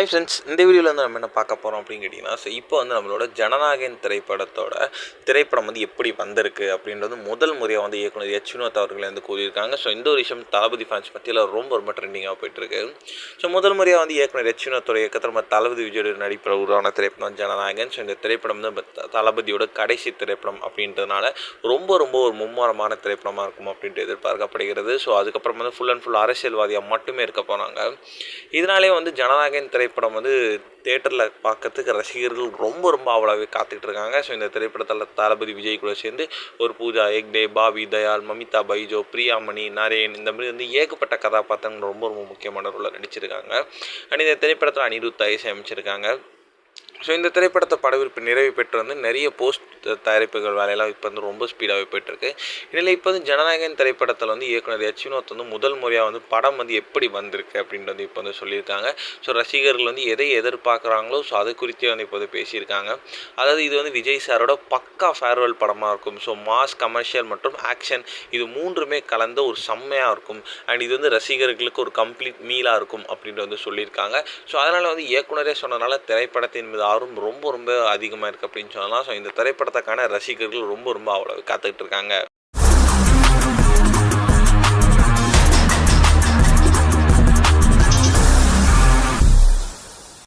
Hi friends, இந்த வீடியோவில் வந்து நம்ம என்ன பார்க்க போகிறோம் அப்படின்னு கேட்டிங்கன்னா, இப்போ வந்து நம்மளோட ஜனநாயகன் திரைப்படம் வந்து எப்படி வந்திருக்கு அப்படின்றது முதல் முறையாக வந்து இயக்குனர் எச் வினோத் அவர்கள் வந்து கூறியிருக்காங்க. ஸோ இந்த ஒரு விஷயம் தளபதி ஃபேன்ஸ் பற்றியில் ரொம்ப ரொம்ப ட்ரெண்டிங்காக போயிட்டுருக்கு. ஸோ முதல் முறையாக வந்து இயக்குனர் எச் வினோத்தோட இயக்கத்தில் நம்ம தளபதி விஜயோட நடிப்பில் உருவான திரைப்படம் தான் ஜனநாயகன். ஸோ இந்த திரைப்படம் வந்து தளபதியோட கடைசி திரைப்படம் அப்படின்றதுனால ரொம்ப ரொம்ப ஒரு மும்மரமான திரைப்படமாக இருக்கும் அப்படின்ட்டு எதிர்பார்க்கப்படுகிறது. ஸோ அதுக்கப்புறம் வந்து ஃபுல் அண்ட் ஃபுல் அரசியல்வாதியாக மட்டுமே இருக்க போகிறாங்க. இதனாலே வந்து ஜனநாயகன் திரைப்படம் வந்து தேட்டரில் பார்க்கறதுக்கு ரசிகர்கள் ரொம்ப ரொம்ப அவ்வளோவே காத்துக்கிட்டு இருக்காங்க. ஸோ இந்த திரைப்படத்தில் தளபதி விஜய் கூட சேர்ந்து ஒரு பூஜா ஹெக்டே, பாபி தயால், மமிதா பைஜோ, பிரியாமணி, நரேன், இந்த மாதிரி வந்து ஏகப்பட்ட கதாபாத்திரங்கள் ரொம்ப ரொம்ப முக்கியமான ரோலில் நடிச்சிருக்காங்க. அண்ட் இந்த திரைப்படத்தில் அனிருத் இசையமைச்சிருக்காங்க. ஸோ இந்த திரைப்படத்தை படப்பிடிப்பு நிறைவு பெற்று வந்து நிறைய போஸ்ட் தயாரிப்புகள் வேலையெல்லாம் இப்போ வந்து ரொம்ப ஸ்பீடாகவே போய்ட்டுருக்கு. இதில் இப்போ வந்து ஜனநாயகன் திரைப்படத்தில் வந்து இயக்குனர் எச் வினோத் வந்து முதல் முறையாக வந்து படம் வந்து எப்படி வந்திருக்கு அப்படின்றது இப்போ வந்து சொல்லியிருக்காங்க. ஸோ ரசிகர்கள் வந்து எதை எதிர்பார்க்குறாங்களோ ஸோ அது குறித்தே வந்து இப்போ வந்து பேசியிருக்காங்க. அதாவது இது வந்து விஜய் சாரோட பக்கா ஃபேர்வெல் படமாக இருக்கும். ஸோ மாஸ், கமர்ஷியல் மற்றும் ஆக்ஷன் இது மூன்றுமே கலந்த ஒரு செம்மையாக இருக்கும். அண்ட் இது வந்து ரசிகர்களுக்கு ஒரு கம்ப்ளீட் மீலாக இருக்கும் அப்படின்ட்டு வந்து சொல்லியிருக்காங்க. ஸோ அதனால் வந்து இயக்குனரே சொன்னதுனால திரைப்படத்தின் மீது ரொம்ப ரொம்ப அதிகமாக இருக்குது அப்படின்னு சொல்லலாம். ஸோ இந்த திரைப்படத்துக்கான ரசிகர்கள் ரொம்ப ரொம்ப அவ்வளோ காத்துக்கிட்டு இருக்காங்க.